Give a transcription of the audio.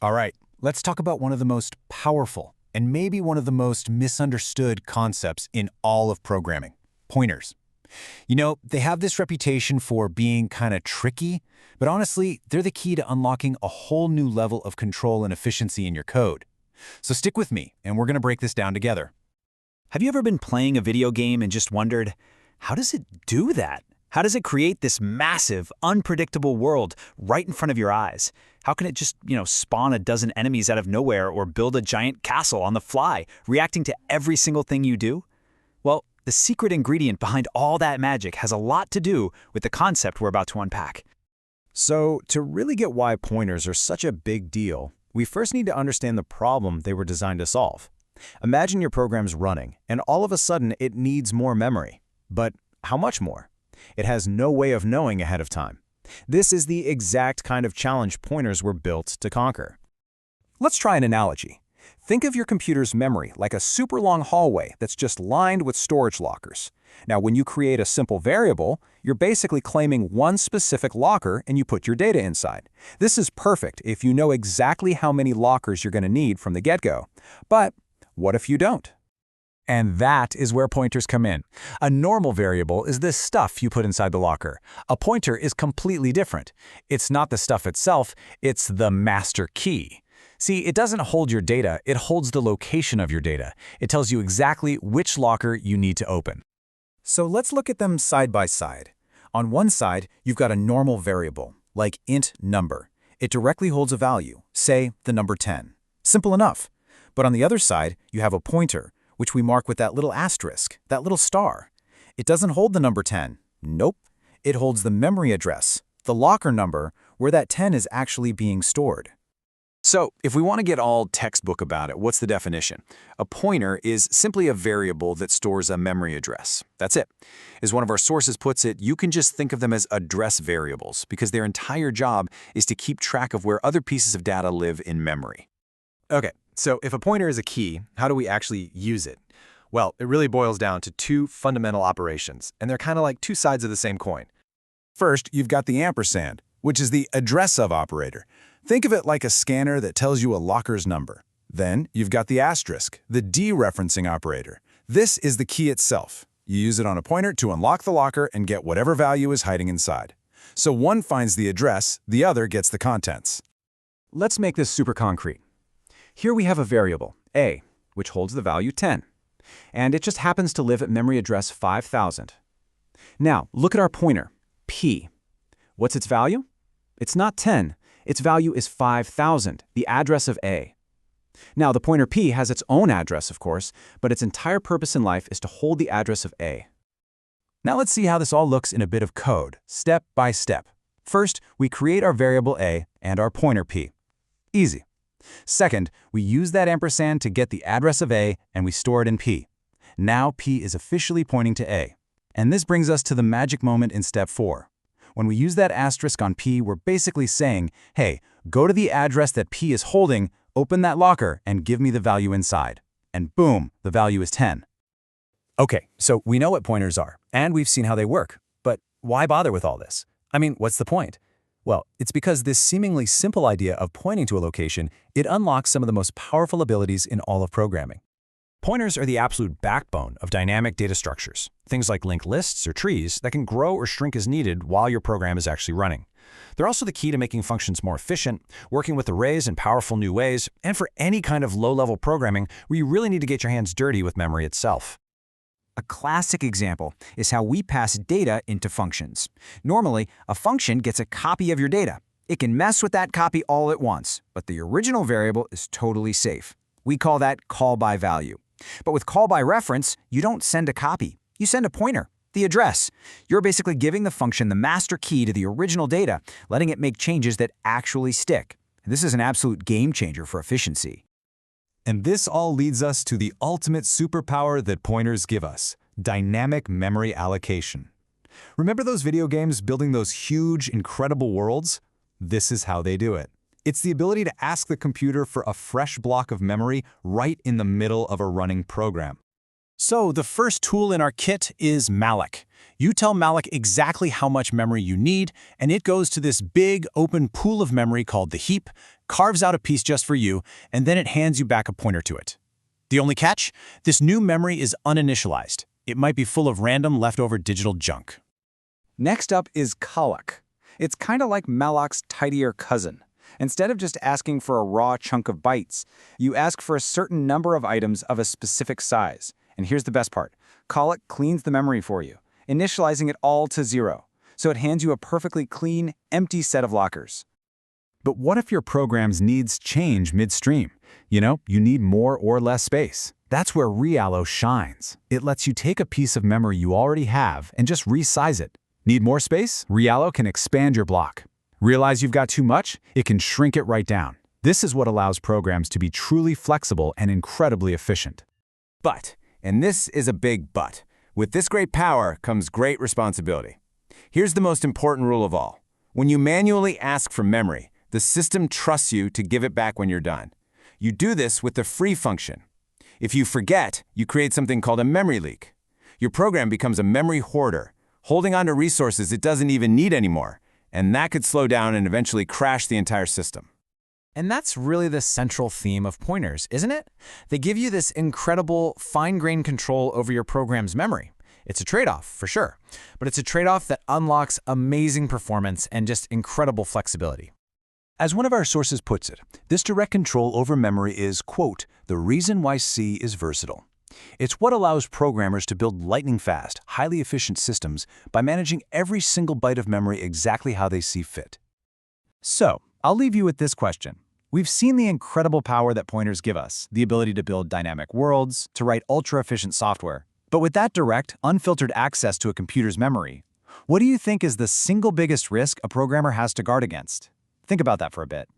All right, let's talk about one of the most powerful and maybe one of the most misunderstood concepts in all of programming, pointers. You know, they have this reputation for being kind of tricky, but honestly, they're the key to unlocking a whole new level of control and efficiency in your code. So stick with me, and we're going to break this down together. Have you ever been playing a video game and just wondered, how does it do that? How does it create this massive, unpredictable world right in front of your eyes? How can it just, spawn a dozen enemies out of nowhere or build a giant castle on the fly, reacting to every single thing you do? Well, the secret ingredient behind all that magic has a lot to do with the concept we're about to unpack. So, to really get why pointers are such a big deal, we first need to understand the problem they were designed to solve. Imagine your program's running, and all of a sudden it needs more memory. But how much more? It has no way of knowing ahead of time. This is the exact kind of challenge pointers were built to conquer. Let's try an analogy. Think of your computer's memory like a super long hallway that's just lined with storage lockers. Now, when you create a simple variable, you're basically claiming one specific locker and you put your data inside. This is perfect if you know exactly how many lockers you're going to need from the get-go. But what if you don't? And that is where pointers come in. A normal variable is this stuff you put inside the locker. A pointer is completely different. It's not the stuff itself, it's the master key. See, it doesn't hold your data, it holds the location of your data. It tells you exactly which locker you need to open. So let's look at them side by side. On one side, you've got a normal variable, like int number. It directly holds a value, say the number 10. Simple enough. But on the other side, you have a pointer, which we mark with that little asterisk, that little star. It doesn't hold the number 10. Nope. It holds the memory address, the locker number, where that 10 is actually being stored. So, if we want to get all textbook about it, what's the definition? A pointer is simply a variable that stores a memory address. That's it. As one of our sources puts it, you can just think of them as address variables because their entire job is to keep track of where other pieces of data live in memory. Okay, so if a pointer is a key, how do we actually use it? Well, it really boils down to two fundamental operations, and they're kind of like two sides of the same coin. First, you've got the ampersand, which is the address of operator. Think of it like a scanner that tells you a locker's number. Then, you've got the asterisk, the dereferencing operator. This is the key itself. You use it on a pointer to unlock the locker and get whatever value is hiding inside. So one finds the address, the other gets the contents. Let's make this super concrete. Here we have a variable, a, which holds the value 10. And it just happens to live at memory address 5000. Now, look at our pointer, p. What's its value? It's not 10. Its value is 5000, the address of a. Now, the pointer p has its own address, of course, but its entire purpose in life is to hold the address of a. Now let's see how this all looks in a bit of code, step by step. First, we create our variable a and our pointer p. Easy. Second, we use that ampersand to get the address of a and we store it in p. Now p is officially pointing to a. And this brings us to the magic moment in step 4. When we use that asterisk on p, we're basically saying, hey, go to the address that p is holding, open that locker, and give me the value inside. And boom, the value is 10. Okay, so we know what pointers are, and we've seen how they work. But why bother with all this? I mean, what's the point? Well, it's because this seemingly simple idea of pointing to a location, it unlocks some of the most powerful abilities in all of programming. Pointers are the absolute backbone of dynamic data structures, things like linked lists or trees that can grow or shrink as needed while your program is actually running. They're also the key to making functions more efficient, working with arrays in powerful new ways, and for any kind of low-level programming where you really need to get your hands dirty with memory itself. A classic example is how we pass data into functions. Normally, a function gets a copy of your data. It can mess with that copy all at once, but the original variable is totally safe. We call that call by value. But with call by reference, you don't send a copy. You send a pointer, the address. You're basically giving the function the master key to the original data, letting it make changes that actually stick. This is an absolute game changer for efficiency. And this all leads us to the ultimate superpower that pointers give us, dynamic memory allocation. Remember those video games building those huge, incredible worlds? This is how they do it. It's the ability to ask the computer for a fresh block of memory right in the middle of a running program. So the first tool in our kit is malloc. You tell malloc exactly how much memory you need, and it goes to this big open pool of memory called the heap, carves out a piece just for you, and then it hands you back a pointer to it. The only catch? This new memory is uninitialized. It might be full of random leftover digital junk. Next up is calloc. It's kind of like malloc's tidier cousin. Instead of just asking for a raw chunk of bytes, you ask for a certain number of items of a specific size. And here's the best part. Calloc cleans the memory for you, initializing it all to 0. So it hands you a perfectly clean, empty set of lockers. But what if your program's needs change midstream? You need more or less space. That's where realloc shines. It lets you take a piece of memory you already have and just resize it. Need more space? Realloc can expand your block. Realize you've got too much? It can shrink it right down. This is what allows programs to be truly flexible and incredibly efficient. But, and this is a big but, with this great power comes great responsibility. Here's the most important rule of all. When you manually ask for memory, the system trusts you to give it back when you're done. You do this with the free function. If you forget, you create something called a memory leak. Your program becomes a memory hoarder, holding on to resources it doesn't even need anymore, and that could slow down and eventually crash the entire system. And that's really the central theme of pointers, isn't it? They give you this incredible fine-grained control over your program's memory. It's a trade-off, for sure, but it's a trade-off that unlocks amazing performance and just incredible flexibility. As one of our sources puts it, this direct control over memory is, quote, the reason why C is versatile. It's what allows programmers to build lightning-fast, highly efficient systems by managing every single byte of memory exactly how they see fit. So, I'll leave you with this question. We've seen the incredible power that pointers give us, the ability to build dynamic worlds, to write ultra-efficient software. But with that direct, unfiltered access to a computer's memory, what do you think is the single biggest risk a programmer has to guard against? Think about that for a bit.